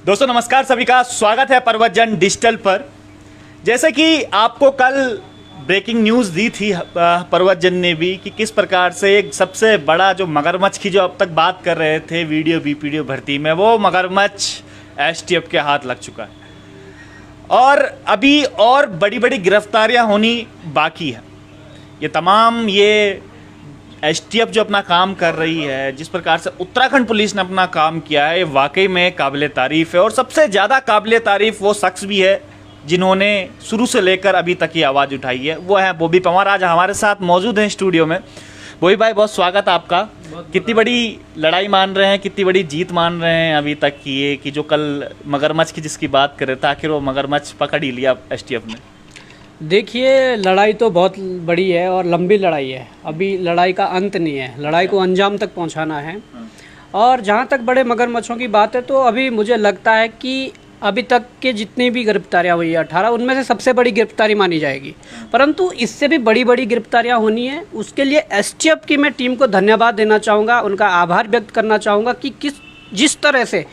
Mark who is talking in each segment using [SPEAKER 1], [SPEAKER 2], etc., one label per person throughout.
[SPEAKER 1] दोस्तों नमस्कार, सभी का स्वागत है पर्वतजन डिजिटल पर। जैसे कि आपको कल ब्रेकिंग न्यूज़ दी थी पर्वतजन ने भी कि किस प्रकार से एक सबसे बड़ा जो मगरमच्छ की जो अब तक बात कर रहे थे वीडियो बीपीडीओ भर्ती में, वो मगरमच्छ एसटीएफ के हाथ लग चुका है और अभी और बड़ी बड़ी गिरफ्तारियां होनी बाकी है। ये तमाम एसटीएफ जो अपना काम कर रही है, जिस प्रकार से उत्तराखंड पुलिस ने अपना काम किया है, वाकई में काबिले तारीफ़ है। और सबसे ज़्यादा काबिले तारीफ़ वो शख्स भी है जिन्होंने शुरू से लेकर अभी तक की आवाज़ उठाई है, वो है बॉबी पंवार। आज हमारे साथ मौजूद हैं स्टूडियो में। बॉबी भाई, बहुत स्वागत है आपका। कितनी बड़ी लड़ाई मान रहे हैं, कितनी बड़ी जीत मान रहे हैं अभी तक की ये कि जो कल मगरमच्छ की जिसकी बात कर रहे थे, आखिर वो मगरमच्छ पकड़ ही लिया एसटीएफ ने?
[SPEAKER 2] देखिए, लड़ाई तो बहुत बड़ी है और लंबी लड़ाई है। अभी लड़ाई का अंत नहीं है, लड़ाई को अंजाम तक पहुंचाना है। और जहां तक बड़े मगरमच्छों की बात है तो अभी मुझे लगता है कि अभी तक के जितनी भी गिरफ्तारियां हुई है 18, उनमें से सबसे बड़ी गिरफ्तारी मानी जाएगी। परंतु इससे भी बड़ी बड़ी गिरफ्तारियां होनी है। उसके लिए एसटीएफ की मैं टीम को धन्यवाद देना चाहूँगा, उनका आभार व्यक्त करना चाहूँगा कि जिस तरह से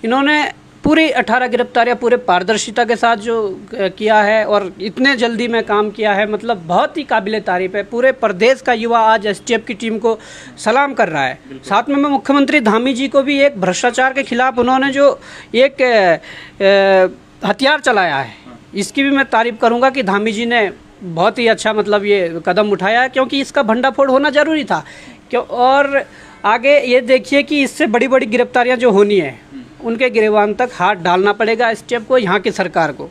[SPEAKER 2] इन्होंने पूरी 18 गिरफ्तारियां पूरे पारदर्शिता के साथ जो किया है और इतने जल्दी में काम किया है, मतलब बहुत ही काबिले तारीफ़ है। पूरे प्रदेश का युवा आज एसटीएफ की टीम को सलाम कर रहा है। साथ में मैं मुख्यमंत्री धामी जी को भी, एक भ्रष्टाचार के खिलाफ उन्होंने जो एक हथियार चलाया है, इसकी भी मैं तारीफ़ करूँगा कि धामी जी ने बहुत ही अच्छा मतलब ये कदम उठाया है, क्योंकि इसका भंडाफोड़ होना ज़रूरी था। और आगे ये देखिए कि इससे बड़ी बड़ी गिरफ्तारियाँ जो होनी है, उनके गिरबान तक हाथ डालना पड़ेगा एसटीएफ को, यहाँ की सरकार को।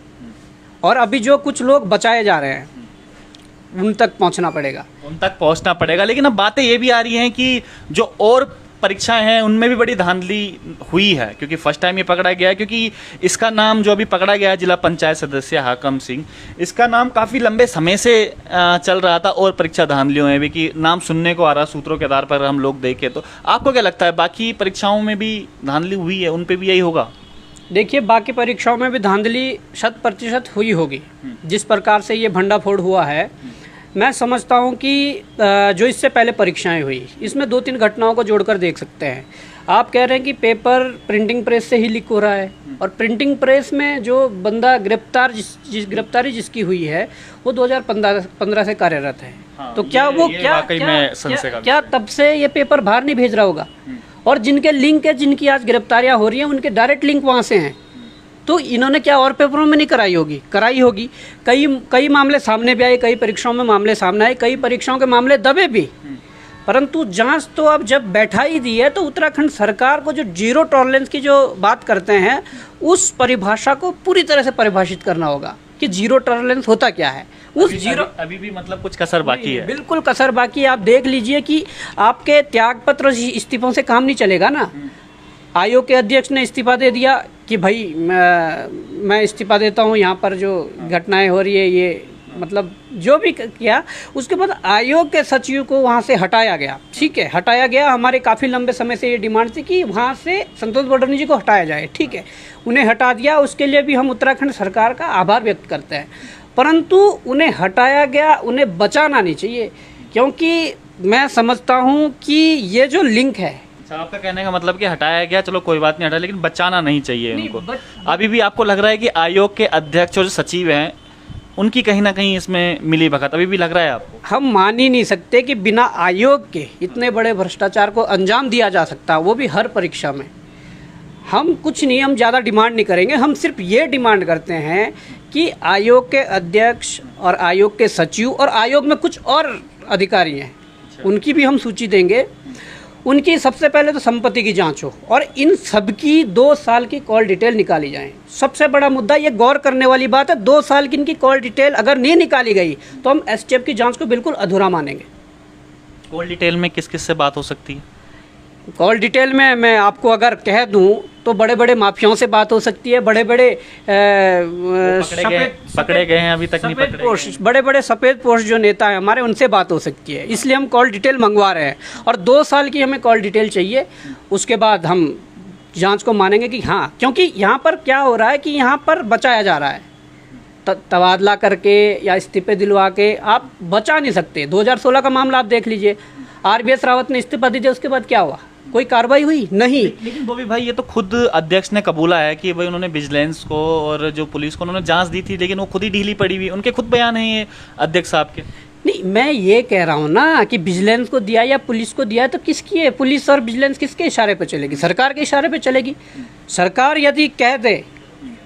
[SPEAKER 2] और अभी जो कुछ लोग बचाए जा रहे हैं उन तक पहुँचना पड़ेगा।
[SPEAKER 1] लेकिन अब बातें ये भी आ रही हैं कि जो और परीक्षाएं हैं उनमें भी बड़ी धांधली हुई है, क्योंकि फर्स्ट टाइम ये पकड़ा गया है। क्योंकि इसका नाम जो अभी पकड़ा गया है जिला पंचायत सदस्य हाकम सिंह, इसका नाम काफ़ी लंबे समय से चल रहा था। और परीक्षा धांधलियों में भी कि नाम सुनने को आ रहा, सूत्रों के आधार पर हम लोग देखें तो आपको क्या लगता है बाकी परीक्षाओं में भी धांधली हुई है, उन पर भी यही होगा?
[SPEAKER 2] देखिए, बाकी परीक्षाओं में भी धांधली 100% हुई होगी। जिस प्रकार से ये भंडाफोड़ हुआ है, मैं समझता हूँ कि जो इससे पहले परीक्षाएं हुई, इसमें 2-3 घटनाओं को जोड़कर देख सकते हैं। आप कह रहे हैं कि पेपर प्रिंटिंग प्रेस से ही लीक हो रहा है, और प्रिंटिंग प्रेस में जो बंदा गिरफ्तारी जिसकी हुई है वो 2015 से कार्यरत है।
[SPEAKER 1] हाँ,
[SPEAKER 2] तो क्या वो क्या तब से ये पेपर बाहर नहीं भेज रहा होगा? और जिनके लिंक है, जिनकी आज गिरफ्तारियाँ हो रही हैं, उनके डायरेक्ट लिंक वहाँ से हैं। तो इन्होंने क्या और पेपरों में नहीं कराई होगी। कई मामले सामने भी आए, कई परीक्षाओं में मामले सामने आए, कई परीक्षाओं के मामले दबे भी। परंतु जांच तो अब जब बैठा ही दी है, तो उत्तराखंड सरकार को जो जीरो टॉलरेंस की जो बात करते हैं, उस परिभाषा को पूरी तरह से परिभाषित करना होगा कि जीरो टॉलरेंस होता क्या है।
[SPEAKER 1] अभी भी मतलब कुछ कसर बाकी है।
[SPEAKER 2] बिल्कुल कसर बाकी है। आप देख लीजिए कि आपके त्यागपत्र इस्तीफों से काम नहीं चलेगा ना। आयोग के अध्यक्ष ने इस्तीफा दे दिया कि भाई मैं इस्तीफा देता हूँ, यहाँ पर जो घटनाएं हो रही है, ये मतलब जो भी किया। उसके बाद आयोग के सचिव को वहाँ से हटाया गया। ठीक है, हटाया गया। हमारे काफ़ी लंबे समय से ये डिमांड थी कि वहाँ से संतोष बडोनी जी को हटाया जाए। ठीक है, उन्हें हटा दिया। उसके लिए भी हम उत्तराखंड सरकार का आभार व्यक्त करते हैं। परंतु उन्हें हटाया गया, उन्हें बचाना नहीं चाहिए, क्योंकि मैं समझता हूँ कि ये जो लिंक है,
[SPEAKER 1] आपका कहने का मतलब कि हटाया गया, चलो कोई बात नहीं, हटा, लेकिन बचाना नहीं चाहिए उनको। अभी भी आपको लग रहा है कि आयोग के अध्यक्ष और जो सचिव हैं, उनकी कहीं ना कहीं इसमें मिली भगत अभी भी लग रहा है आपको?
[SPEAKER 2] हम मान ही नहीं सकते कि बिना आयोग के इतने बड़े भ्रष्टाचार को अंजाम दिया जा सकता, वो भी हर परीक्षा में। हम कुछ नहीं, हम ज़्यादा डिमांड नहीं करेंगे। हम सिर्फ ये डिमांड करते हैं कि आयोग के अध्यक्ष और आयोग के सचिव और आयोग में कुछ और अधिकारी हैं, उनकी भी हम सूची देंगे। उनकी सबसे पहले तो संपत्ति की जांच हो, और इन सबकी 2 साल की कॉल डिटेल निकाली जाए। सबसे बड़ा मुद्दा, ये गौर करने वाली बात है, 2 साल की इनकी कॉल डिटेल अगर नहीं निकाली गई तो हम एसटीएफ की जांच को बिल्कुल अधूरा मानेंगे।
[SPEAKER 1] कॉल डिटेल में किस किस से बात हो सकती है?
[SPEAKER 2] कॉल डिटेल में मैं आपको अगर कह दूं तो बड़े बड़े माफियाओं से बात हो सकती है, बड़े बड़े
[SPEAKER 1] पकड़े गए हैं अभी तक नहीं पकड़े गए,
[SPEAKER 2] बड़े बड़े सफ़ेद पोस्ट जो नेता हैं हमारे, उनसे बात हो सकती है। इसलिए हम कॉल डिटेल मंगवा रहे हैं, और 2 साल की हमें कॉल डिटेल चाहिए। उसके बाद हम जांच को मानेंगे कि हाँ, क्योंकि यहाँ पर क्या हो रहा है कि यहाँ पर बचाया जा रहा है। तबादला करके या इस्तीफे दिलवा के आप बचा नहीं सकते। 2016 का मामला आप देख लीजिए, आरबीएस रावत ने इस्तीफा दी थी, उसके बाद क्या हुआ? कोई कार्रवाई हुई नहीं।
[SPEAKER 1] लेकिन बॉबी भाई ये तो खुद अध्यक्ष ने कबूला है कि भाई उन्होंने विजिलेंस को और जो पुलिस को उन्होंने जांच दी थी, लेकिन वो खुद ही ढीली पड़ी हुई, उनके खुद बयान है ये अध्यक्ष साहब के।
[SPEAKER 2] नहीं, मैं ये कह रहा हूँ ना कि विजिलेंस को दिया या पुलिस को दिया तो किसकी है? पुलिस और विजिलेंस किसके इशारे पे चलेगी? सरकार के इशारे पे चलेगी। सरकार यदि कह दे,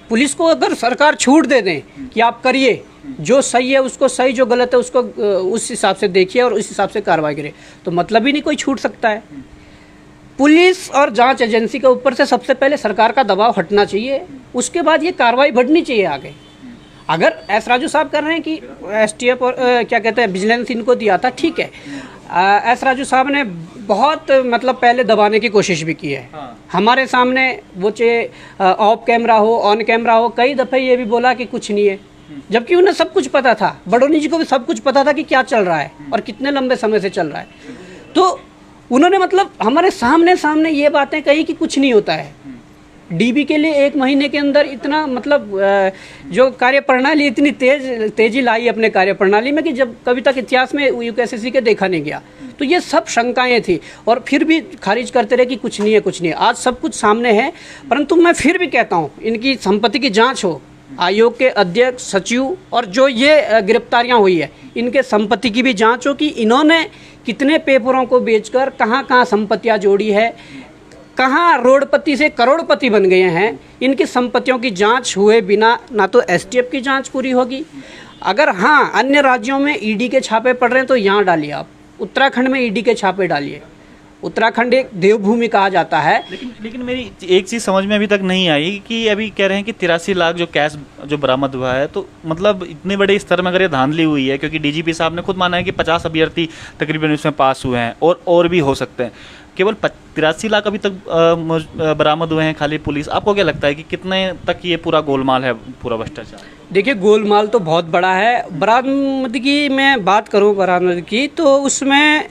[SPEAKER 2] पुलिस को अगर सरकार छूट दे दें कि आप करिए, जो सही है उसको सही, जो गलत है उसको उस हिसाब से देखिए और उस हिसाब से कार्रवाई करिए, तो मतलब ही नहीं कोई छूट सकता है। पुलिस और जांच एजेंसी के ऊपर से सबसे पहले सरकार का दबाव हटना चाहिए, उसके बाद ये कार्रवाई बढ़नी चाहिए आगे। अगर एस राजू साहब कर रहे हैं कि एसटीएफ और क्या कहते हैं विजिलेंस इनको दिया था, ठीक है। एस राजू साहब ने बहुत मतलब पहले दबाने की कोशिश भी की है। हमारे सामने वो चाहे ऑफ कैमरा हो ऑन कैमरा हो, कई दफ़े ये भी बोला कि कुछ नहीं है, जबकि उन्हें सब कुछ पता था। बडोनी जी को भी सब कुछ पता था कि क्या चल रहा है और कितने लंबे समय से चल रहा है। तो उन्होंने मतलब हमारे सामने ये बातें कही कि कुछ नहीं होता है। डीबी के लिए 1 महीने के अंदर इतना मतलब जो कार्यप्रणाली इतनी तेजी लाई अपने कार्यप्रणाली में कि जब कभी तक इतिहास में यूकेएसएससी के देखा नहीं गया। तो ये सब शंकाएं थी और फिर भी खारिज करते रहे कि कुछ नहीं है कुछ नहीं है। आज सब कुछ सामने है, परंतु मैं फिर भी कहता हूँ इनकी संपत्ति की जाँच हो, आयोग के अध्यक्ष सचिव और जो ये गिरफ्तारियां हुई है इनके संपत्ति की भी जांच हो कि इन्होंने कितने पेपरों को बेचकर कहां कहां संपत्तियां जोड़ी है, कहां रोडपति से करोड़पति बन गए हैं। इनकी संपत्तियों की जांच हुए बिना ना तो एसटीएफ की जांच पूरी होगी। अगर हाँ अन्य राज्यों में ईडी के छापे पड़ रहे हैं तो यहाँ डालिए, आप उत्तराखंड में ईडी के छापे डालिए। उत्तराखंड एक देवभूमि कहा जाता है।
[SPEAKER 1] लेकिन मेरी एक चीज़ समझ में अभी तक नहीं आई कि अभी कह रहे हैं कि 83 लाख जो कैश जो बरामद हुआ है, तो मतलब इतने बड़े स्तर में अगर ये धांधली हुई है, क्योंकि डीजीपी साहब ने खुद माना है कि 50 अभ्यर्थी तकरीबन इसमें पास हुए हैं और भी हो सकते हैं, केवल 83 लाख अभी तक बरामद हुए हैं खाली पुलिस। आपको क्या लगता है कि कितने तक ये पूरा गोलमाल है, पूरा भ्रष्टाचार?
[SPEAKER 2] देखिए, गोलमाल तो बहुत बड़ा है। बरामदगी में बात करूँ बरामदगी की, तो उसमें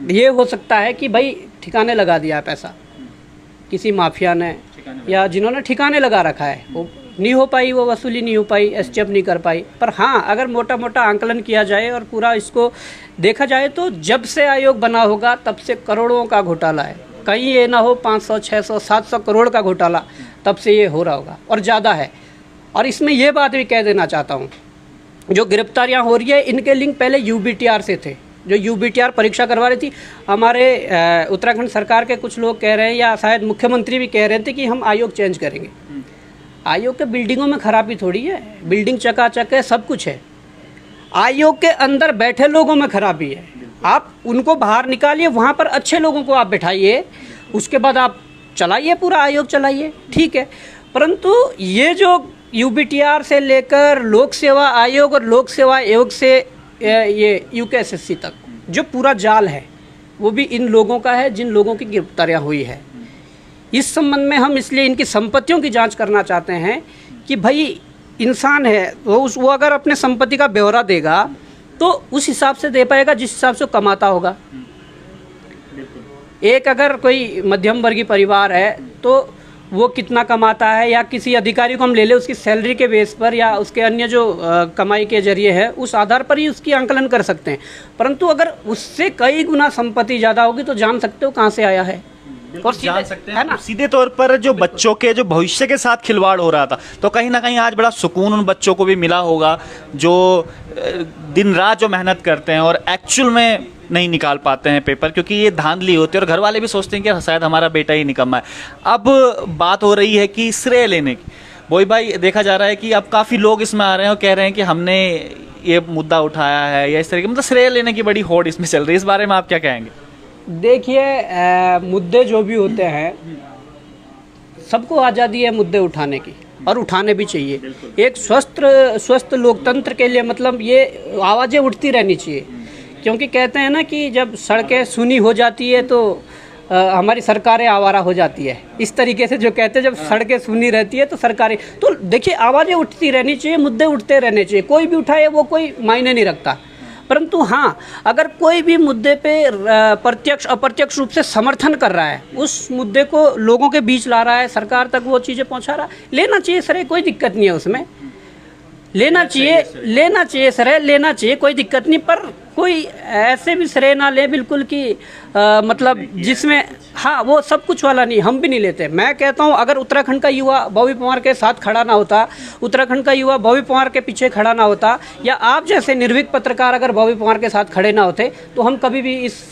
[SPEAKER 2] ये हो सकता है कि भाई ठिकाने लगा दिया है पैसा किसी माफिया ने या जिन्होंने ठिकाने लगा रखा है, वो नहीं हो पाई, वो वसूली नहीं हो पाई, एसटीएफ नहीं कर पाई। पर हाँ, अगर मोटा मोटा आंकलन किया जाए और पूरा इसको देखा जाए तो जब से आयोग बना होगा तब से करोड़ों का घोटाला है। कहीं ये ना हो 500, 600, 700 करोड़ का घोटाला तब से ये हो रहा होगा और ज़्यादा है। और इसमें ये बात भी कह देना चाहता हूँ, जो गिरफ्तारियाँ हो रही है इनके लिंक पहले यूबीटीआर से थे। जो यूबीटीआर परीक्षा करवा रही थी, हमारे उत्तराखंड सरकार के कुछ लोग कह रहे हैं या शायद मुख्यमंत्री भी कह रहे थे कि हम आयोग चेंज करेंगे। आयोग के बिल्डिंगों में खराबी थोड़ी है, बिल्डिंग चकाचक है, सब कुछ है। आयोग के अंदर बैठे लोगों में खराबी है। आप उनको बाहर निकालिए, वहाँ पर अच्छे लोगों को आप बैठाइए, उसके बाद आप चलाइए, पूरा आयोग चलाइए, ठीक है। परंतु ये जो यूबीटीआर से लेकर लोक सेवा आयोग और लोक सेवा आयोग से ये यूकेएसएससी तक जो पूरा जाल है, वो भी इन लोगों का है जिन लोगों की गिरफ्तारियाँ हुई है। इस संबंध में हम इसलिए इनकी संपत्तियों की जांच करना चाहते हैं कि भाई इंसान है तो वो अगर अपने संपत्ति का ब्यौरा देगा तो उस हिसाब से दे पाएगा जिस हिसाब से कमाता होगा। एक अगर कोई मध्यम वर्गीय परिवार है तो वो कितना कमाता है, या किसी अधिकारी को हम ले ले उसकी सैलरी के बेस पर या उसके अन्य जो कमाई के जरिए है उस आधार पर ही उसकी आंकलन कर सकते हैं। परंतु अगर उससे कई गुना संपत्ति ज़्यादा होगी तो जान सकते हो कहाँ से आया है और
[SPEAKER 1] जान सकते हैं, है ना। सीधे तौर पर जो बच्चों के जो भविष्य के साथ खिलवाड़ हो रहा था, तो कहीं ना कहीं आज बड़ा सुकून उन बच्चों को भी मिला होगा जो दिन रात जो मेहनत करते हैं और एक्चुअल में नहीं निकाल पाते हैं पेपर, क्योंकि ये धांधली होती है और घर वाले भी सोचते हैं कि शायद हमारा बेटा ही निकम्मा है। अब बात हो रही है कि श्रेय लेने की। वही भाई देखा जा रहा है कि अब काफ़ी लोग इसमें आ रहे हैं और कह रहे हैं कि हमने ये मुद्दा उठाया है या इस तरह की, मतलब श्रेय लेने की बड़ी होड़ इसमें चल रही है। इस बारे में आप क्या कहेंगे?
[SPEAKER 2] देखिए, मुद्दे जो भी होते हैं सबको आज़ादी है मुद्दे उठाने की और उठाने भी चाहिए। एक स्वस्थ लोकतंत्र के लिए मतलब ये आवाज़ें उठती रहनी चाहिए, क्योंकि कहते हैं ना कि जब सड़कें सूनी हो जाती है तो हमारी सरकारें आवारा हो जाती है। इस तरीके से जो कहते हैं जब सड़कें सूनी रहती है तो सरकारें, तो देखिए आवाज़ें उठती रहनी चाहिए, मुद्दे उठते रहने चाहिए। कोई भी उठाए वो कोई मायने नहीं रखता। परंतु हाँ, अगर कोई भी मुद्दे पे प्रत्यक्ष अप्रत्यक्ष रूप से समर्थन कर रहा है, उस मुद्दे को लोगों के बीच ला रहा है, सरकार तक वो चीज़ें पहुंचा रहा है, लेना चाहिए सर, कोई दिक्कत नहीं है उसमें। लेना चाहिए सर, लेना चाहिए, कोई दिक्कत नहीं, पर कोई ऐसे भी श्रेय ना ले बिल्कुल कि मतलब जिसमें हाँ वो सब कुछ वाला नहीं, हम भी नहीं लेते। मैं कहता हूँ अगर उत्तराखंड का युवा बॉबी पवार के साथ खड़ा ना होता, उत्तराखंड का युवा बॉबी पवार के पीछे खड़ा ना होता, या आप जैसे निर्भीक पत्रकार अगर बॉबी पवार के साथ खड़े ना होते, तो हम कभी भी इस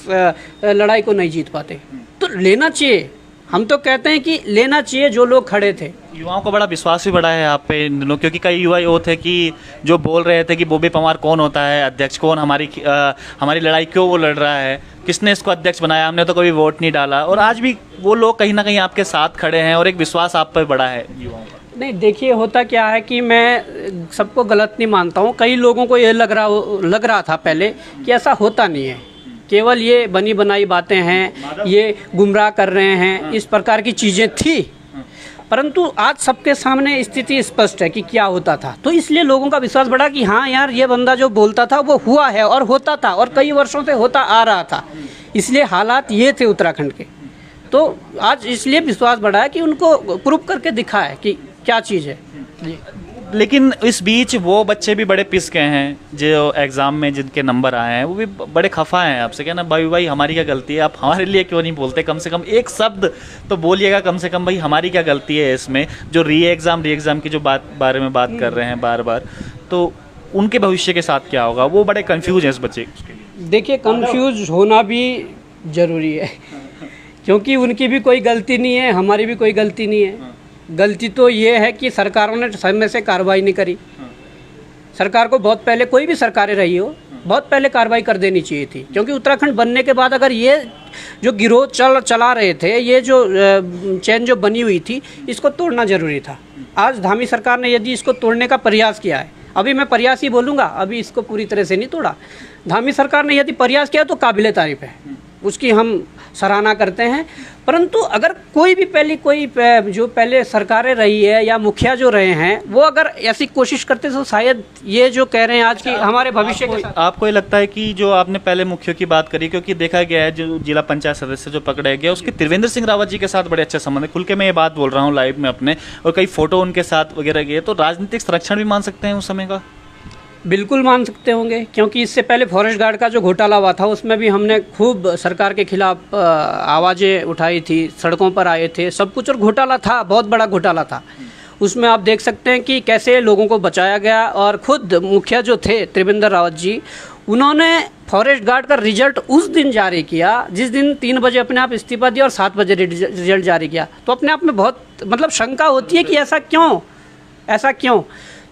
[SPEAKER 2] लड़ाई को नहीं जीत पाते। तो लेना चाहिए, हम तो कहते हैं कि लेना चाहिए जो लोग खड़े थे।
[SPEAKER 1] युवाओं को बड़ा विश्वास भी बढ़ा है आप पे इन दिनों, क्योंकि कई युवा वो थे कि जो बोल रहे थे कि बॉबी पवार कौन होता है, अध्यक्ष कौन, हमारी लड़ाई क्यों वो लड़ रहा है, किसने इसको अध्यक्ष बनाया, हमने तो कभी वोट नहीं डाला। और आज भी वो लोग कहीं ना कहीं आपके साथ खड़े हैं और एक विश्वास आप पर बढ़ा है युवाओं का।
[SPEAKER 2] नहीं देखिए, होता क्या है कि मैं सबको गलत नहीं मानता हूँ, कई लोगों को ये लग रहा था पहले कि ऐसा होता नहीं है, केवल ये बनी बनाई बातें हैं, ये गुमराह कर रहे हैं, इस प्रकार की चीज़ें थी। परंतु आज सबके सामने स्थिति स्पष्ट है कि क्या होता था, तो इसलिए लोगों का विश्वास बढ़ा कि हाँ यार ये बंदा जो बोलता था वो हुआ है और होता था और कई वर्षों से होता आ रहा था। इसलिए हालात ये थे उत्तराखंड के, तो आज इसलिए विश्वास बढ़ा है कि उनको प्रूव करके दिखा है कि क्या चीज़ है जी।
[SPEAKER 1] लेकिन इस बीच वो बच्चे भी बड़े पिस गए हैं जो एग्ज़ाम में जिनके नंबर आए हैं, वो भी बड़े खफा हैं आपसे, कहना भाई हमारी क्या गलती है, आप हमारे लिए क्यों नहीं बोलते, कम से कम एक शब्द तो बोलिएगा, कम से कम भाई हमारी क्या गलती है इसमें, जो री एग्ज़ाम की जो बारे में बात कर रहे हैं बार बार, तो उनके भविष्य के साथ क्या होगा, वो बड़े कन्फ्यूज हैं इस बच्चे के लिए।
[SPEAKER 2] देखिए कंफ्यूज होना भी ज़रूरी है, क्योंकि उनकी भी कोई गलती नहीं है, हमारी भी कोई गलती नहीं है। गलती तो ये है कि सरकारों ने समय से कार्रवाई नहीं करी। सरकार को बहुत पहले, कोई भी सरकारें रही हो, बहुत पहले कार्रवाई कर देनी चाहिए थी, क्योंकि उत्तराखंड बनने के बाद अगर ये जो गिरोह चला रहे थे, ये जो चैन जो बनी हुई थी, इसको तोड़ना ज़रूरी था। आज धामी सरकार ने यदि इसको तोड़ने का प्रयास किया है, अभी मैं प्रयास ही बोलूँगा, अभी इसको पूरी तरह से नहीं तोड़ा, धामी सरकार ने यदि प्रयास किया तो काबिले तारीफ है, उसकी हम सराहना करते हैं। परंतु अगर कोई भी जो पहले सरकारें रही है या मुखिया जो रहे हैं, वो अगर ऐसी कोशिश करते तो शायद ये जो कह रहे हैं आज की हमारे भविष्य के साथ।
[SPEAKER 1] आपको ये लगता है कि जो आपने पहले मुखियों की बात करी, क्योंकि देखा गया है जो जिला पंचायत सदस्य जो पकड़े गए उसके त्रिवेंद्र सिंह रावत जी के साथ बड़े अच्छे संबंध है, खुल के मैं ये बात बोल रहा हूँ लाइव में अपने, और कई फोटो उनके साथ वगैरह गए, तो राजनीतिक संरक्षण भी मान सकते हैं उस समय का?
[SPEAKER 2] बिल्कुल मान सकते होंगे, क्योंकि इससे पहले फॉरेस्ट गार्ड का जो घोटाला हुआ था उसमें भी हमने खूब सरकार के खिलाफ आवाज़ें उठाई थी, सड़कों पर आए थे, सब कुछ, और घोटाला था, बहुत बड़ा घोटाला था। उसमें आप देख सकते हैं कि कैसे लोगों को बचाया गया, और खुद मुखिया जो थे त्रिवेंद्र रावत जी, उन्होंने फॉरेस्ट गार्ड का रिजल्ट उस दिन जारी किया जिस दिन 3 बजे अपने आप इस्तीफा दिया और 7 बजे रिजल्ट जारी किया। तो अपने आप में बहुत मतलब शंका होती है कि ऐसा क्यों,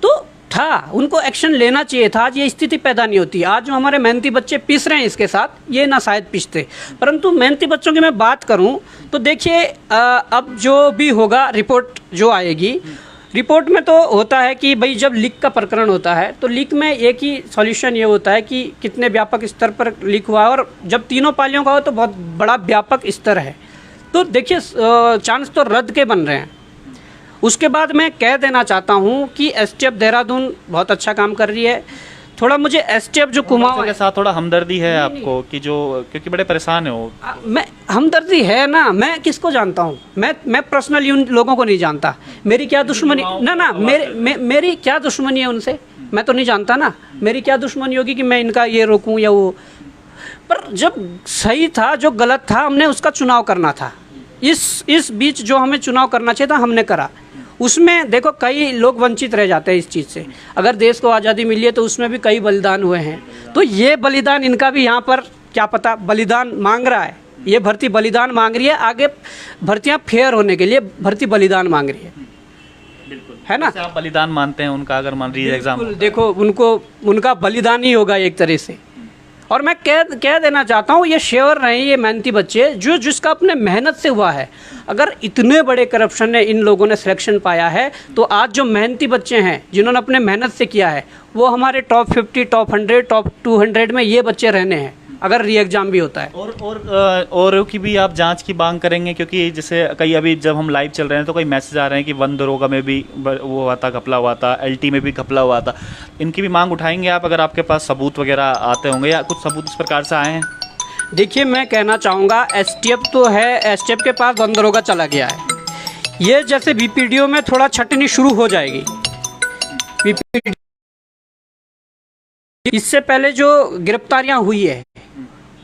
[SPEAKER 2] तो था, उनको एक्शन लेना चाहिए था। आज ये स्थिति पैदा नहीं होती। आज जो हमारे मेहनती बच्चे पिस रहे हैं इसके साथ, ये ना शायद पिसते। परंतु मेहनती बच्चों की मैं बात करूं तो देखिए, अब जो भी होगा, रिपोर्ट जो आएगी, रिपोर्ट में तो होता है कि भाई जब लीक का प्रकरण होता है तो लीक में एक ही सॉल्यूशन ये होता है कि कितने व्यापक स्तर पर लीक हुआ है, और जब तीनों पालियों का हो तो बहुत बड़ा व्यापक स्तर है। तो देखिए चांस तो रद्द के बन रहे हैं। उसके बाद मैं कह देना चाहता हूं कि एसटीएफ देहरादून बहुत अच्छा काम कर रही है। थोड़ा मुझे एसटीएफ जो कुमाऊं
[SPEAKER 1] के साथ थोड़ा हमदर्दी है आपको कि जो, क्योंकि बड़े परेशान है वो।
[SPEAKER 2] मैं हमदर्दी है ना, मैं किसको जानता हूं, मैं पर्सनली उन लोगों को नहीं जानता। मेरी क्या दुश्मनी ना मेरी क्या दुश्मनी है उनसे, मैं तो नहीं जानता ना। मेरी क्या दुश्मनी होगी कि मैं इनका ये रोकूं या वो। पर जब सही था, जो गलत था, हमने उसका चुनाव करना था। इस बीच जो हमें चुनाव करना चाहिए था, हमने करा। उसमें देखो कई लोग वंचित रह जाते हैं इस चीज़ से। अगर देश को आज़ादी मिली है तो उसमें भी कई बलिदान हुए हैं, तो ये बलिदान इनका भी यहाँ पर क्या पता बलिदान मांग रहा है। ये भर्ती बलिदान मांग रही है, आगे भर्तियाँ फेयर होने के लिए भर्ती बलिदान मांग रही है, है ना।
[SPEAKER 1] आप बलिदान मानते हैं उनका? अगर मान लीजिए एग्जाम,
[SPEAKER 2] देखो उनका बलिदान ही होगा एक तरह से। और मैं कह देना चाहता हूँ, ये श्योर रहे, ये मेहनती बच्चे जिसका अपने मेहनत से हुआ है। अगर इतने बड़े करप्शन ने इन लोगों ने सिलेक्शन पाया है, तो आज जो मेहनती बच्चे हैं जिन्होंने अपने मेहनत से किया है, वो हमारे टॉप 50, टॉप 100, टॉप 200 में ये बच्चे रहने हैं अगर री एग्जाम भी होता है।
[SPEAKER 1] और की भी आप जांच की मांग करेंगे? क्योंकि जैसे कई अभी जब हम लाइव चल रहे हैं तो कई मैसेज आ रहे हैं कि वन दरोगा में भी वो हुआ था, घपला हुआ था, एलटी में भी घपला हुआ था। इनकी भी मांग उठाएंगे आप, अगर आपके पास सबूत वगैरह आते होंगे या कुछ सबूत इस प्रकार से आए हैं?
[SPEAKER 2] देखिए मैं कहना चाहूँगा, एसटीएफ तो है, एसटीएफ के पास वन दरोगा चला गया है। ये जैसे बीपीडीओ में थोड़ा छटनी शुरू हो जाएगी, बीपीडीओ इससे पहले जो गिरफ्तारियां हुई है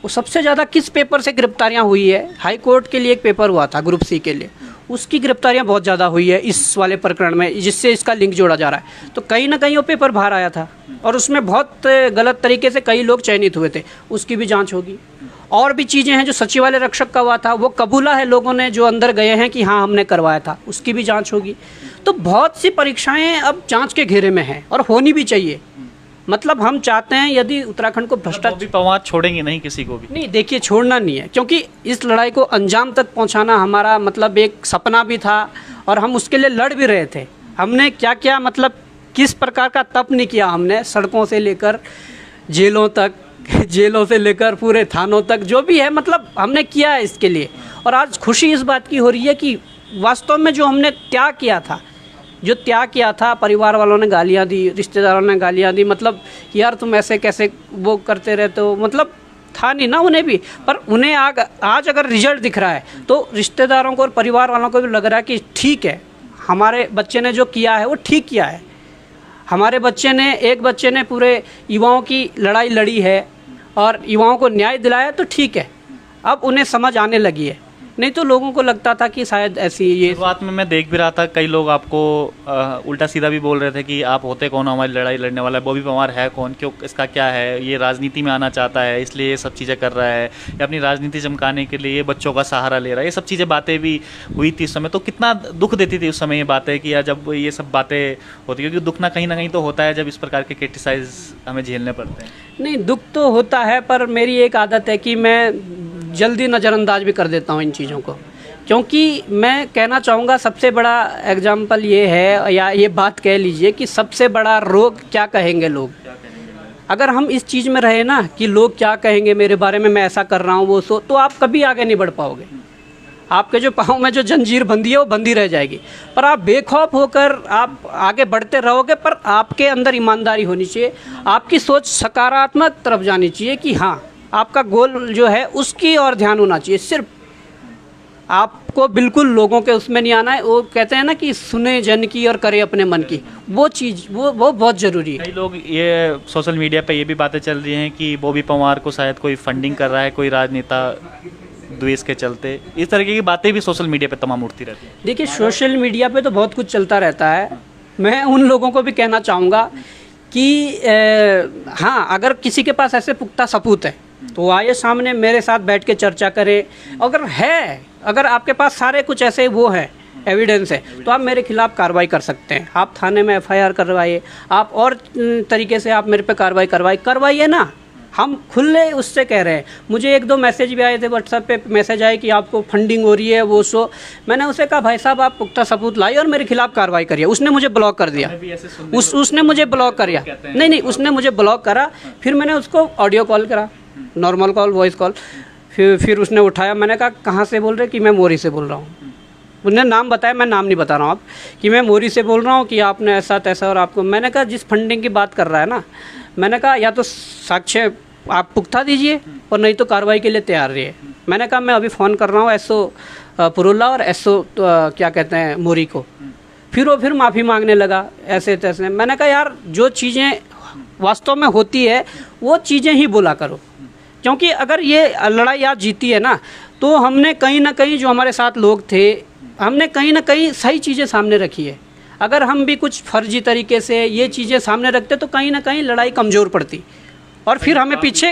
[SPEAKER 2] वो सबसे ज़्यादा किस पेपर से गिरफ्तारियां हुई है? हाई कोर्ट के लिए एक पेपर हुआ था ग्रुप सी के लिए, उसकी गिरफ्तारियां बहुत ज़्यादा हुई है इस वाले प्रकरण में, जिससे इसका लिंक जोड़ा जा रहा है। तो कहीं ना कहीं वो पेपर बाहर आया था और उसमें बहुत गलत तरीके से कई लोग चयनित हुए थे, उसकी भी जांच होगी। और भी चीज़ें हैं, जो सचिवालय रक्षक का हुआ था वो कबूला है लोगों ने जो अंदर गए हैं कि हाँ हमने करवाया था, उसकी भी जांच होगी। तो बहुत सी परीक्षाएं अब जांच के घेरे में हैं और होनी भी चाहिए। मतलब हम चाहते हैं यदि उत्तराखंड को भ्रष्टाचार,
[SPEAKER 1] बॉबी पवार छोड़ेंगे नहीं किसी को भी?
[SPEAKER 2] नहीं, देखिए छोड़ना नहीं है, क्योंकि इस लड़ाई को अंजाम तक पहुंचाना हमारा मतलब एक सपना भी था और हम उसके लिए लड़ भी रहे थे। हमने क्या क्या मतलब किस प्रकार का तप नहीं किया हमने, सड़कों से लेकर जेलों तक, जेलों से लेकर पूरे थानों तक, जो भी है मतलब हमने किया है इसके लिए। और आज खुशी इस बात की हो रही है कि वास्तव में जो हमने त्याग किया था, जो त्याग किया था, परिवार वालों ने गालियाँ दी, रिश्तेदारों ने गालियाँ दी, मतलब यार तुम ऐसे कैसे वो करते रहते हो, मतलब था नहीं ना उन्हें भी। पर उन्हें आज अगर रिजल्ट दिख रहा है तो रिश्तेदारों को और परिवार वालों को भी लग रहा है कि ठीक है, हमारे बच्चे ने जो किया है वो ठीक किया है। हमारे बच्चे ने, एक बच्चे ने पूरे युवाओं की लड़ाई लड़ी है और युवाओं को न्याय दिलाया, तो ठीक है, अब उन्हें समझ आने लगी है। नहीं तो लोगों को लगता था कि शायद ऐसी ये
[SPEAKER 1] शुरुआत में मैं देख भी रहा था, कई लोग आपको उल्टा सीधा भी बोल रहे थे कि आप होते कौन हो हमारी लड़ाई लड़ने वाला, बॉबी पवार है कौन, क्यों, इसका क्या है, ये राजनीति में आना चाहता है इसलिए ये सब चीज़ें कर रहा है, या अपनी राजनीति चमकाने के लिए ये बच्चों का सहारा ले रहा है, ये सब चीज़ें बातें भी हुई थी उस समय। तो कितना दुख देती थी उस समय ये बातें कि यार जब ये सब बातें होती, क्योंकि दुख ना कहीं ना कहीं तो होता है जब इस प्रकार के क्रिटिसाइज हमें झेलने पड़ते हैं।
[SPEAKER 2] नहीं, दुख तो होता है, पर मेरी एक आदत है कि मैं जल्दी नज़रअंदाज भी कर देता हूँ इन चीज़ों को। क्योंकि मैं कहना चाहूँगा सबसे बड़ा एग्जाम्पल ये है, या ये बात कह लीजिए कि सबसे बड़ा रोग क्या कहेंगे लोग। अगर हम इस चीज़ में रहे ना कि लोग क्या कहेंगे मेरे बारे में, मैं ऐसा कर रहा हूँ वो सो, तो आप कभी आगे नहीं बढ़ पाओगे। आपके जो पाँव में जो जंजीर बंधी है वो बंधी रह जाएगी। पर आप बेखौफ होकर आप आगे बढ़ते रहोगे, पर आपके अंदर ईमानदारी होनी चाहिए, आपकी सोच सकारात्मक तरफ जानी चाहिए कि हाँ आपका गोल जो है उसकी ओर ध्यान होना चाहिए। सिर्फ आपको बिल्कुल लोगों के उसमें नहीं आना है। वो कहते हैं ना कि सुने जन की और करे अपने मन की, वो चीज़ वो बहुत ज़रूरी है।
[SPEAKER 1] कई लोग ये सोशल मीडिया पे ये भी बातें चल रही हैं कि बॉबी पवार को शायद कोई फंडिंग कर रहा है कोई राजनेता, द्वेष के चलते, इस तरीके की बातें भी सोशल मीडिया पे तमाम उठती रहती हैं।
[SPEAKER 2] देखिए सोशल मीडिया पे तो बहुत कुछ चलता रहता है। मैं उन लोगों को भी कहना चाहूँगा कि हाँ, अगर किसी के पास ऐसे पुख्ता सबूत है तो आइए सामने मेरे साथ बैठ के चर्चा करें। अगर आपके पास सारे कुछ ऐसे वो है, एविडेंस है, तो आप मेरे खिलाफ कार्रवाई कर सकते हैं। आप थाने में एफआईआर करवाइए, आप और तरीके से आप मेरे पे कार्रवाई करवाइए ना। हम खुले उससे कह रहे हैं। मुझे 1-2 मैसेज भी आए थे, व्हाट्सएप पे मैसेज आए कि आपको फंडिंग हो रही है वो सो। मैंने उसे कहा भाई साहब आप पुख्ता सबूत लाइए और मेरे खिलाफ कार्रवाई करिए। उसने मुझे ब्लॉक कर दिया, उसने मुझे ब्लॉक कर दिया। नहीं, उसने मुझे ब्लॉक करा। फिर मैंने उसको ऑडियो कॉल करा, नॉर्मल कॉल, वॉइस कॉल। फिर उसने उठाया। मैंने कहा कहाँ से बोल रहे? कि मैं मोरी से बोल रहा हूँ। उन्होंने नाम बताया, मैं नाम नहीं बता रहा हूँ आप, कि मैं मोरी से बोल रहा हूँ कि आपने ऐसा तैसा। और आपको मैंने कहा जिस फंडिंग की बात कर रहा है ना, मैंने कहा या तो साक्ष्य आप पुख्ता दीजिए और नहीं तो कार्रवाई के लिए तैयार रहिए। मैंने कहा मैं अभी फ़ोन कर रहा हूँ एसओ पुरुल्ला और एसओ क्या कहते हैं मोरी को। फिर माफ़ी मांगने लगा ऐसे तैसे। मैंने कहा यार जो चीज़ें वास्तव में होती है वो चीज़ें ही बोला करो, क्योंकि अगर ये लड़ाई आज जीती है ना तो हमने कहीं ना कहीं जो हमारे साथ लोग थे, हमने कहीं ना कहीं सही चीज़ें सामने रखी है। अगर हम भी कुछ फर्जी तरीके से ये चीज़ें सामने रखते तो कहीं ना कहीं लड़ाई कमज़ोर पड़ती और फिर हमें पीछे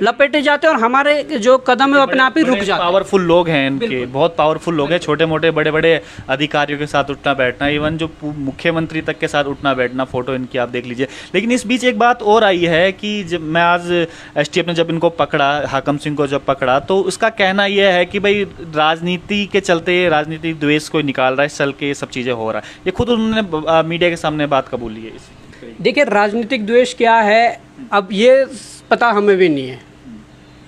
[SPEAKER 2] लपेटे जाते और हमारे जो कदम है वो अपने आप ही रुक जाते।
[SPEAKER 1] पावरफुल लोग हैं इनके, बहुत पावरफुल लोग हैं, छोटे मोटे बड़े बड़े अधिकारियों के साथ उठना बैठना, इवन जो मुख्यमंत्री तक के साथ उठना बैठना, फोटो इनकी आप देख लीजिए। लेकिन इस बीच एक बात और आई है कि जब मैं आज एसटीएफ ने जब इनको पकड़ा, हाकम सिंह को जब पकड़ा, तो उसका कहना यह है कि भाई राजनीति के चलते राजनीतिक द्वेष को निकाल रहा है, चल के सब चीज़ें हो रहा है। ये खुद उन्होंने मीडिया के सामने बात कबूली है।
[SPEAKER 2] देखिए राजनीतिक द्वेष क्या है अब ये पता हमें भी नहीं है।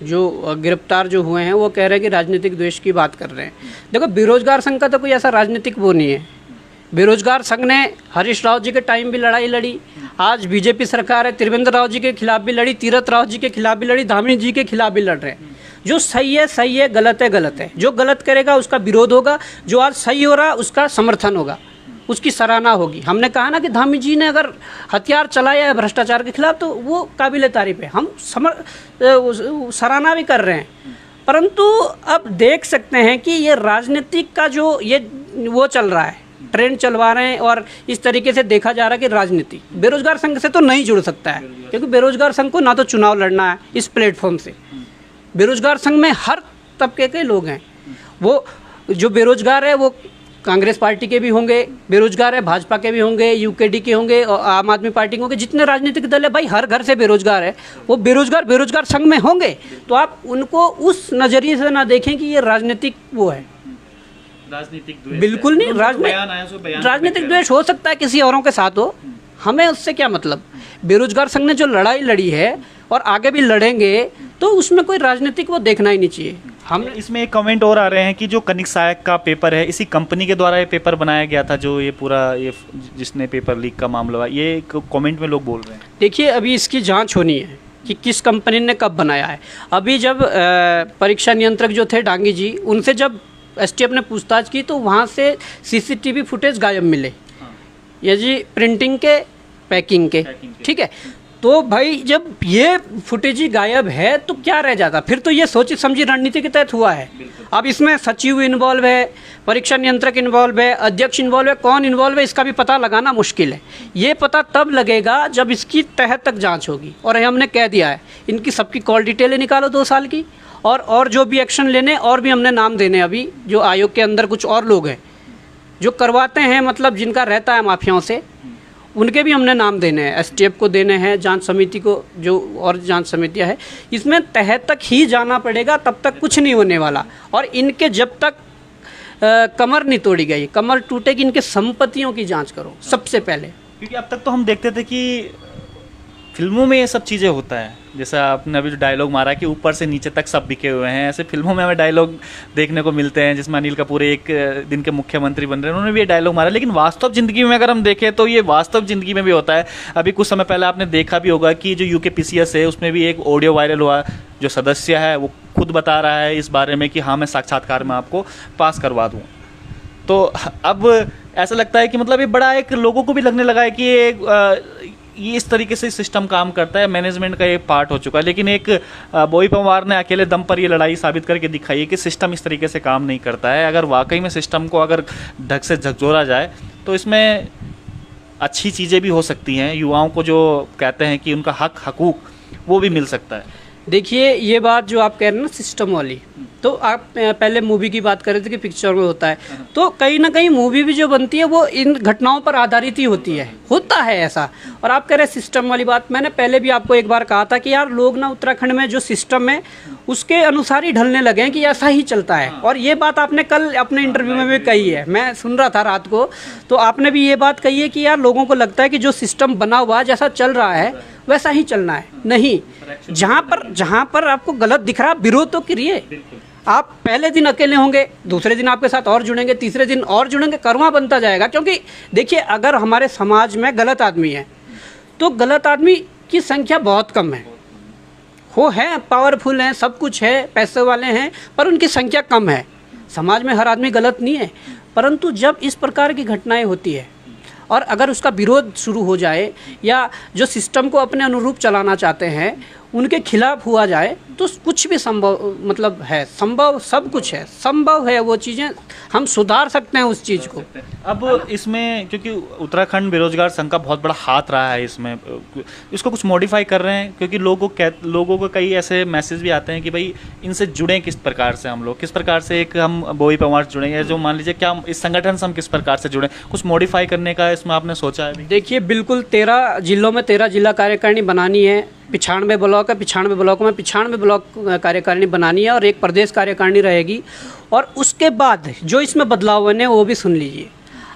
[SPEAKER 2] जो गिरफ्तार जो हुए हैं वो कह रहे हैं कि राजनीतिक द्वेष की बात कर रहे हैं। देखो बेरोजगार संघ का तो कोई ऐसा राजनीतिक वो नहीं है। बेरोजगार संघ ने हरीश राव जी के टाइम भी लड़ाई लड़ी, आज बीजेपी सरकार है, त्रिवेंद्र राव जी के खिलाफ भी लड़ी, तीरथ राव जी के खिलाफ भी लड़ी, धामी जी के खिलाफ भी लड़ रहे हैं। जो सही है, गलत है। जो गलत करेगा उसका विरोध होगा, जो आज सही हो रहा है उसका समर्थन होगा। उसकी सराहना होगी। हमने कहा ना कि धामी जी ने अगर हथियार चलाया है भ्रष्टाचार के खिलाफ तो वो काबिल तारीफ है, हम सराहना भी कर रहे हैं। परंतु अब देख सकते हैं कि ये राजनीतिक का जो ये वो चल रहा है, ट्रेंड चलवा रहे हैं और इस तरीके से देखा जा रहा है कि राजनीति बेरोजगार संघ से तो नहीं जुड़ सकता है, क्योंकि बेरोजगार संघ को ना तो चुनाव लड़ना है इस प्लेटफॉर्म से। बेरोजगार संघ में हर तबके के लोग हैं, वो जो बेरोजगार है वो कांग्रेस पार्टी के भी होंगे, बेरोजगार है भाजपा के भी होंगे, यूकेडी के होंगे और आम आदमी पार्टी के होंगे, जितने राजनीतिक दल है भाई हर घर से बेरोजगार है, वो बेरोजगार संघ में होंगे। तो आप उनको उस नज़रिए से ना देखें कि ये राजनीतिक वो है,
[SPEAKER 1] राजनीतिक द्वेष
[SPEAKER 2] बिल्कुल नहीं। राजनीतिक द्वेष हो सकता है किसी औरों के साथ हो, हमें उससे क्या मतलब। बेरोजगार संघ ने जो लड़ाई लड़ी है और आगे भी लड़ेंगे तो उसमें कोई राजनीतिक वो देखना ही नहीं चाहिए। हम
[SPEAKER 1] इसमें एक कमेंट और आ रहे हैं कि जो कनिक सहायक का पेपर है, इसी कंपनी के द्वारा ये पेपर बनाया गया था, जो ये पूरा ये जिसने पेपर लीक का मामला हुआ, ये कमेंट में लोग बोल रहे हैं।
[SPEAKER 2] देखिए अभी इसकी जांच होनी है कि किस कंपनी ने कब बनाया है। अभी जब परीक्षा नियंत्रक जो थे डांगी जी, उनसे जब एसटीएफ ने पूछताछ की तो वहाँ से सीसीटीवी फुटेज गायब मिले, ये जी प्रिंटिंग के पैकिंग के, ठीक है। तो भाई जब ये फुटेज ही गायब है तो क्या रह जाता, फिर तो ये सोची समझी रणनीति के तहत हुआ है। अब इसमें सचिव इन्वॉल्व है, परीक्षा नियंत्रक इन्वॉल्व है, अध्यक्ष इन्वॉल्व है, कौन इन्वॉल्व है इसका भी पता लगाना मुश्किल है। ये पता तब लगेगा जब इसकी तह तक जांच होगी, और हमने कह दिया है इनकी सबकी कॉल डिटेलें निकालो 2 साल की, और जो भी एक्शन लेने और भी हमने नाम देने। अभी जो आयोग के अंदर कुछ और लोग हैं जो करवाते हैं, मतलब जिनका रहता है माफियाओं से, उनके भी हमने नाम देने हैं, एसटीएफ को देने हैं, जांच समिति को, जो और जांच समितियां हैं, इसमें तह तक ही जाना पड़ेगा, तब तक कुछ नहीं होने वाला। और इनके जब तक कमर नहीं तोड़ी गई, कमर टूटेगी, इनके संपत्तियों की जांच करो सबसे पहले।
[SPEAKER 1] क्योंकि अब तक तो हम देखते थे कि फिल्मों में ये सब चीज़ें होता है, जैसा आपने अभी जो डायलॉग मारा कि ऊपर से नीचे तक सब बिके हुए हैं, ऐसे फिल्मों में हमें डायलॉग देखने को मिलते हैं, जिसमें अनिल कपूर एक दिन के मुख्यमंत्री बन रहे हैं, उन्होंने भी ये डायलॉग मारा। लेकिन वास्तव ज़िंदगी में अगर हम देखें तो ये वास्तव ज़िंदगी में भी होता है। अभी कुछ समय पहले आपने देखा भी होगा कि जो यूकेपीसीएस है उसमें भी एक ऑडियो वायरल हुआ, जो सदस्य है वो खुद बता रहा है इस बारे में कि हाँ मैं साक्षात्कार में आपको पास करवा दूँ। तो अब ऐसा लगता है कि मतलब ये बड़ा एक लोगों को भी लगने लगा है कि ये इस तरीके से सिस्टम काम करता है, मैनेजमेंट का एक पार्ट हो चुका है। लेकिन एक बोई पवार ने अकेले दम पर ये लड़ाई साबित करके दिखाई है कि सिस्टम इस तरीके से काम नहीं करता है। अगर वाकई में सिस्टम को अगर ढंग से झकझोरा जाए तो इसमें अच्छी चीज़ें भी हो सकती हैं, युवाओं को जो कहते हैं कि उनका हक हकूक वो भी मिल सकता है।
[SPEAKER 2] देखिए ये बात जो आप कह रहे हैं ना सिस्टम वाली, तो आप पहले मूवी की बात कर रहे थे कि पिक्चर में होता है, तो कहीं ना कहीं मूवी भी जो बनती है वो इन घटनाओं पर आधारित ही होती है, होता है ऐसा। और आप कह रहे हैं सिस्टम वाली बात, मैंने पहले भी आपको एक बार कहा था कि यार लोग ना उत्तराखंड में जो सिस्टम है उसके अनुसार ही ढलने लगे हैं कि ऐसा ही चलता है। और ये बात आपने कल अपने इंटरव्यू में भी कही है, मैं सुन रहा था रात को, तो आपने भी ये बात कही है कि यार लोगों को लगता है कि जो सिस्टम बना हुआ जैसा चल रहा है वैसा ही चलना है। नहीं, जहाँ पर आपको गलत दिख रहा है विरोध तो करिए। आप पहले दिन अकेले होंगे, दूसरे दिन आपके साथ और जुड़ेंगे, तीसरे दिन और जुड़ेंगे, करवा बनता जाएगा। क्योंकि देखिए अगर हमारे समाज में गलत आदमी है तो गलत आदमी की संख्या बहुत कम है, वो हैं पावरफुल हैं, सब कुछ है, पैसे वाले हैं, पर उनकी संख्या कम है। समाज में हर आदमी गलत नहीं है, परंतु जब इस प्रकार की घटनाएं होती है और अगर उसका विरोध शुरू हो जाए या जो सिस्टम को अपने अनुरूप चलाना चाहते हैं उनके खिलाफ हुआ जाए तो कुछ भी संभव, मतलब है संभव, सब कुछ है संभव है, वो चीज़ें हम सुधार सकते हैं उस चीज़ को।
[SPEAKER 1] अब इसमें क्योंकि उत्तराखंड बेरोजगार संघ का बहुत बड़ा हाथ रहा है इसमें, इसको कुछ मॉडिफाई कर रहे हैं, क्योंकि लोगों को कई ऐसे मैसेज भी आते हैं कि भाई इनसे जुड़ें किस प्रकार से, हम लोग किस प्रकार से एक हम बोई पवार जुड़ें, या जो मान लीजिए क्या इस संगठन से हम किस प्रकार से जुड़ें, कुछ मॉडिफाई करने का इसमें आपने सोचा है?
[SPEAKER 2] देखिए बिल्कुल 13 जिलों में 13 जिला कार्यकारिणी बनानी है, 95 ब्लॉक है, 95 ब्लॉक में 95 ब्लॉक कार्यकारिणी बनानी है और एक प्रदेश कार्यकारिणी रहेगी। और उसके बाद जो इसमें बदलाव बने वो भी सुन लीजिए।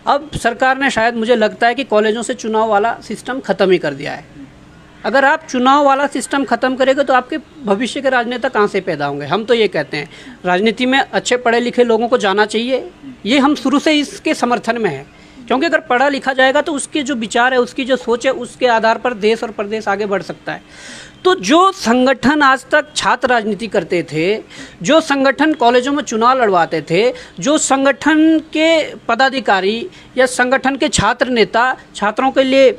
[SPEAKER 2] अब सरकार ने शायद मुझे लगता है कि कॉलेजों से चुनाव वाला सिस्टम ख़त्म ही कर दिया है। अगर आप चुनाव वाला सिस्टम ख़त्म करेंगे तो आपके भविष्य के राजनेता कहाँ से पैदा होंगे? हम तो ये कहते हैं राजनीति में अच्छे पढ़े लिखे लोगों को जाना चाहिए, ये हम शुरू से इसके समर्थन में हैं। क्योंकि अगर पढ़ा लिखा जाएगा तो उसके जो विचार है, उसकी जो सोच है, उसके आधार पर देश और प्रदेश आगे बढ़ सकता है। तो जो संगठन आज तक छात्र राजनीति करते थे, जो संगठन कॉलेजों में चुनाव लड़वाते थे, जो संगठन के पदाधिकारी या संगठन के छात्र नेता छात्रों के लिए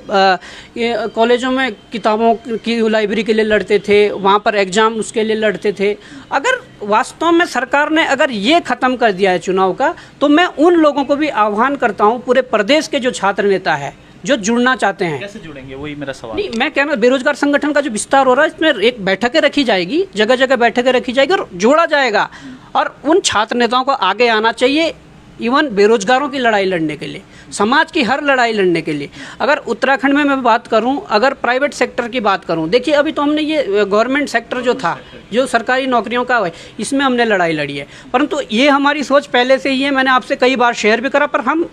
[SPEAKER 2] कॉलेजों में किताबों की लाइब्रेरी के लिए लड़ते थे, वहाँ पर एग्ज़ाम उसके लिए लड़ते थे, अगर वास्तव में सरकार ने अगर ये ख़त्म कर दिया है चुनाव का, तो मैं उन लोगों को भी आह्वान करता हूँ, पूरे प्रदेश के जो छात्र नेता है जो जुड़ना चाहते हैं।
[SPEAKER 1] कैसे जुड़ेंगे, वही मेरा सवाल।
[SPEAKER 2] नहीं, मैं कहना बेरोजगार संगठन का जो विस्तार हो रहा है, इसमें एक बैठकें रखी जाएगी, जगह जगह बैठकें रखी जाएगी और जोड़ा जाएगा, और उन छात्र नेताओं को आगे आना चाहिए, इवन बेरोजगारों की लड़ाई लड़ने के लिए, समाज की हर लड़ाई लड़ने के लिए। अगर उत्तराखंड में मैं बात करूं, अगर प्राइवेट सेक्टर की बात करूं, देखिए अभी तो हमने ये गवर्नमेंट सेक्टर जो था, जो सरकारी नौकरियों का है, इसमें हमने लड़ाई लड़ी है, परंतु ये हमारी सोच पहले से ही है, मैंने आपसे कई बार शेयर भी करा, पर हम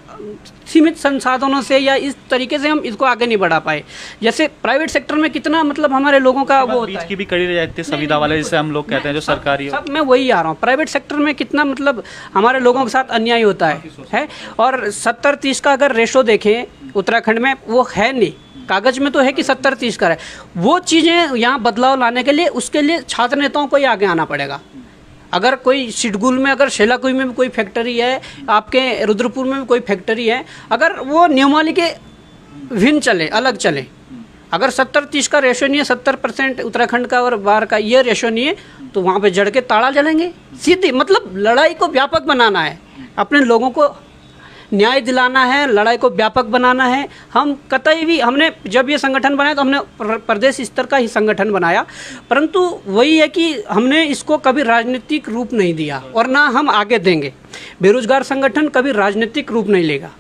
[SPEAKER 2] सीमित संसाधनों से या इस तरीके से हम इसको आगे नहीं बढ़ा पाए। जैसे प्राइवेट सेक्टर में कितना मतलब हमारे लोगों का वो होता है,
[SPEAKER 1] की भी कड़ी रह जाती है, संविदा वाले जिसे हम लोग कहते हैं, जो सरकारी
[SPEAKER 2] सब मैं वही आ रहा हूँ, प्राइवेट सेक्टर में कितना मतलब हमारे लोगों के साथ अन्याय होता है। और 70-30 का अगर रेशो देखें उत्तराखंड में, वो है नहीं, कागज में तो है कि 70-30 का है। वो चीज़ें यहाँ बदलाव लाने के लिए, उसके लिए छात्र नेताओं को ही आगे आना पड़ेगा। अगर कोई सिडगुल में, अगर शेलाकुई में भी कोई फैक्ट्री है, आपके रुद्रपुर में भी कोई फैक्ट्री है, अगर वो नियमावली के भिन्न चले, अलग चले, अगर 70-30 का रेशो नहीं है, 70% उत्तराखंड का और बाहर का ये रेशो नहीं है, तो वहाँ पे जड़ के ताला जलेंगे सीधी। मतलब लड़ाई को व्यापक बनाना है, अपने लोगों को न्याय दिलाना है, लड़ाई को व्यापक बनाना है। हम कतई भी, हमने जब ये संगठन बनाया तो हमने प्रदेश स्तर का ही संगठन बनाया, परंतु वही है कि हमने इसको कभी राजनीतिक रूप नहीं दिया और ना हम आगे देंगे। बेरोजगार संगठन कभी राजनीतिक रूप नहीं लेगा,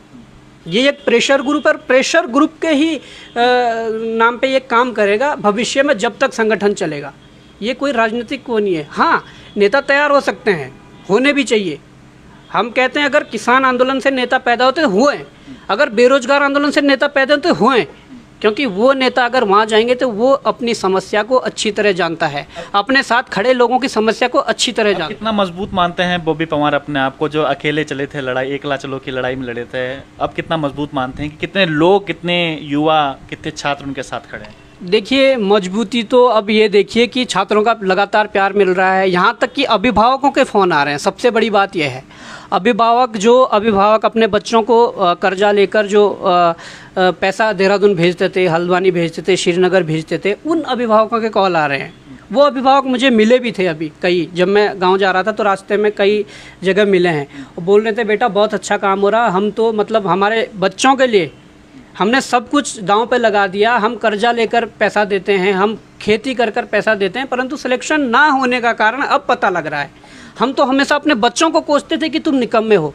[SPEAKER 2] ये एक प्रेशर ग्रुप और प्रेशर ग्रुप के ही नाम पे ये काम करेगा भविष्य में, जब तक संगठन चलेगा। ये कोई राजनीतिक वो नहीं है। हाँ, नेता तैयार हो सकते हैं, होने भी चाहिए। हम कहते हैं अगर किसान आंदोलन से नेता पैदा होते हुए, अगर बेरोजगार आंदोलन से नेता पैदा होते हुए, क्योंकि वो नेता अगर वहाँ जाएंगे तो वो अपनी समस्या को अच्छी तरह जानता है, अपने साथ खड़े लोगों की समस्या को अच्छी तरह जानता है।
[SPEAKER 1] कितना मजबूत मानते हैं बॉबी पंवार अपने आप को, जो अकेले चले थे लड़ाई, एकला चलो की लड़ाई में लड़े थे, अब कितना मजबूत मानते हैं कि कितने लोग, कितने युवा, कितने छात्र उनके साथ खड़े हैं?
[SPEAKER 2] देखिए, मजबूती तो अब ये देखिए कि छात्रों का लगातार प्यार मिल रहा है, यहाँ तक कि अभिभावकों के फ़ोन आ रहे हैं। सबसे बड़ी बात यह है, अभिभावक अपने बच्चों को कर्जा लेकर जो पैसा देहरादून भेजते थे, हल्द्वानी भेजते थे, श्रीनगर भेजते थे, उन अभिभावकों के कॉल आ रहे हैं। वो अभिभावक मुझे मिले भी थे अभी कई, जब मैं गांव जा रहा था तो रास्ते में कई जगह मिले हैं, और बोल रहे थे बेटा बहुत अच्छा काम हो रहा, हम तो मतलब हमारे बच्चों के लिए हमने सब कुछ दांव पे लगा दिया, हम कर्जा लेकर पैसा देते हैं, हम खेती कर कर पैसा देते हैं, परंतु सिलेक्शन ना होने का कारण अब पता लग रहा है। हम तो हमेशा अपने बच्चों को कोसते थे कि तुम निकम्मे हो,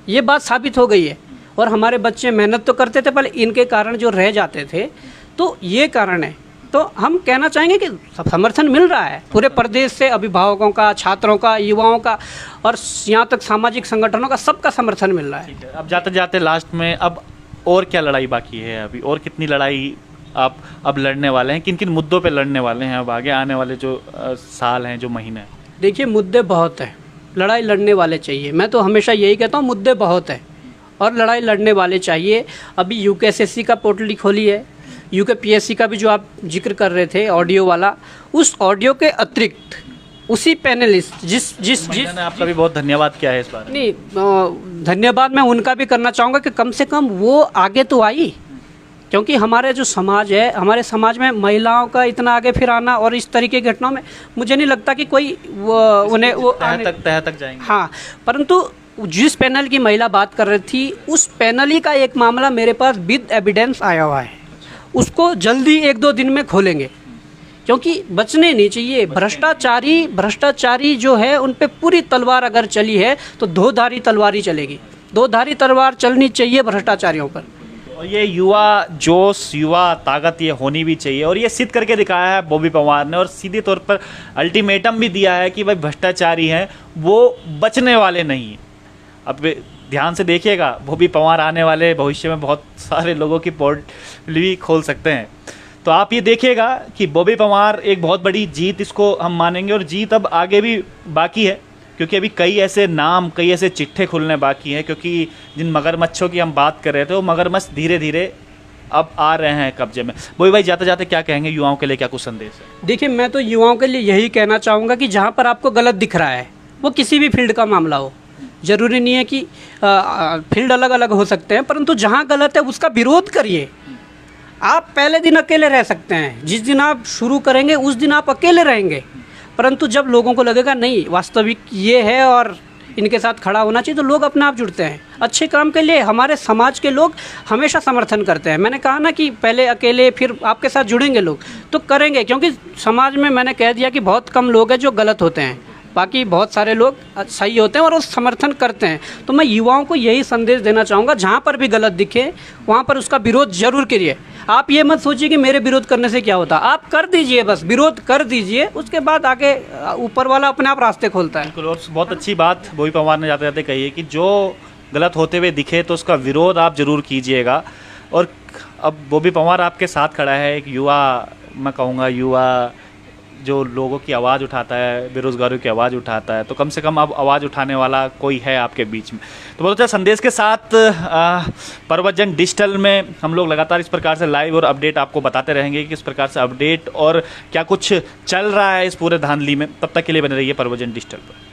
[SPEAKER 2] ये बात साबित हो गई है, और हमारे बच्चे मेहनत तो करते थे पर इनके कारण जो रह जाते थे, तो ये कारण है। तो हम कहना चाहेंगे कि समर्थन मिल रहा है पूरे प्रदेश से, अभिभावकों का, छात्रों का, युवाओं का, और यहाँ तक सामाजिक संगठनों का, सबका समर्थन मिल रहा है।
[SPEAKER 1] अब जाते जाते लास्ट में, अब और क्या लड़ाई बाकी है अभी, और कितनी लड़ाई आप अब लड़ने वाले हैं, किन किन मुद्दों पे लड़ने वाले हैं अब आगे आने वाले जो साल हैं, जो महीने हैं?
[SPEAKER 2] देखिए, मुद्दे बहुत हैं, लड़ाई लड़ने वाले चाहिए। मैं तो हमेशा यही कहता हूँ, मुद्दे बहुत हैं और लड़ाई लड़ने वाले चाहिए। अभी यूकेएसएससी का पोर्टल खोली है, यूकेपीएससी का भी जो आप जिक्र कर रहे थे ऑडियो वाला, उस ऑडियो के अतिरिक्त उसी पैनलिस्ट जिस
[SPEAKER 1] आपका भी बहुत धन्यवाद किया है इस बार।
[SPEAKER 2] नहीं, धन्यवाद मैं उनका भी करना चाहूँगा कि कम से कम वो आगे तो आई, क्योंकि हमारे जो समाज है, हमारे समाज में महिलाओं का इतना आगे फिर आना और इस तरीके की घटनाओं में मुझे नहीं लगता कि कोई उन्हें वो
[SPEAKER 1] तह तक जाएंगे।
[SPEAKER 2] हाँ, परंतु जिस पैनल की महिला बात कर रही थी, उस पैनल ही का एक मामला मेरे पास विद एविडेंस आया हुआ है, उसको जल्दी 1-2 दिन में खोलेंगे, क्योंकि बचने नहीं चाहिए। भ्रष्टाचारी जो है उन पे पूरी तलवार अगर चली है तो दो-धारी तलवार ही चलेगी, दो-धारी तलवार चलनी चाहिए भ्रष्टाचारियों पर।
[SPEAKER 1] और ये युवा जोश, युवा ताकत ये होनी भी चाहिए, और ये सिद्ध करके दिखाया है बॉबी पंवार ने, और सीधे तौर पर अल्टीमेटम भी दिया है कि भाई भ्रष्टाचारी हैं वो बचने वाले नहीं हैं। अब ध्यान से देखिएगा, बॉबी पंवार आने वाले भविष्य में बहुत सारे लोगों की पोर्टल भी खोल सकते हैं। तो आप ये देखिएगा कि बॉबी पंवार एक बहुत बड़ी जीत, इसको हम मानेंगे, और जीत अब आगे भी बाकी है, क्योंकि अभी कई ऐसे नाम, कई ऐसे चिट्ठे खुलने बाकी हैं, क्योंकि जिन मगरमच्छों की हम बात कर रहे थे वो मगरमच्छ धीरे धीरे अब आ रहे हैं कब्जे में। बोई भाई, जाते जाते क्या कहेंगे युवाओं के लिए, क्या कुछ संदेश है?
[SPEAKER 2] देखिए, मैं तो युवाओं के लिए यही कहना चाहूँगा कि जहाँ पर आपको गलत दिख रहा है, वो किसी भी फील्ड का मामला हो, ज़रूरी नहीं है कि फील्ड अलग अलग हो सकते हैं, परंतु जहाँ गलत है उसका विरोध करिए। आप पहले दिन अकेले रह सकते हैं, जिस दिन आप शुरू करेंगे उस दिन आप अकेले रहेंगे, परंतु जब लोगों को लगेगा नहीं वास्तविक ये है और इनके साथ खड़ा होना चाहिए, तो लोग अपने आप जुड़ते हैं। अच्छे काम के लिए हमारे समाज के लोग हमेशा समर्थन करते हैं। मैंने कहा ना कि पहले अकेले, फिर आपके साथ जुड़ेंगे लोग तो करेंगे, क्योंकि समाज में मैंने कह दिया कि बहुत कम लोग हैं जो गलत होते हैं, बाकी बहुत सारे लोग सही होते हैं और वो समर्थन करते हैं। तो मैं युवाओं को यही संदेश देना चाहूँगा, जहाँ पर भी गलत दिखे वहाँ पर उसका विरोध जरूर करिए। आप ये मत सोचिए कि मेरे विरोध करने से क्या होता, आप कर दीजिए, बस विरोध कर दीजिए, उसके बाद आगे ऊपर वाला अपने आप रास्ते खोलता है।
[SPEAKER 1] बिल्कुल, और बहुत अच्छी बात बोई पवार ने जाते जाते कही है कि जो गलत होते हुए दिखे तो उसका विरोध आप जरूर कीजिएगा। और अब बॉबी पवार आपके साथ खड़ा है, एक युवा, मैं कहूँगा युवा जो लोगों की आवाज़ उठाता है, बेरोज़गारों की आवाज़ उठाता है, तो कम से कम अब आवाज़ उठाने वाला कोई है आपके बीच में। तो बहुत अच्छा संदेश के साथ प्रवचन डिजिटल में हम लोग लगातार इस प्रकार से लाइव और अपडेट आपको बताते रहेंगे कि किस प्रकार से अपडेट और क्या कुछ चल रहा है इस पूरे धांधली में। तब तक के लिए बने रहिए प्रवचन डिजिटल पर।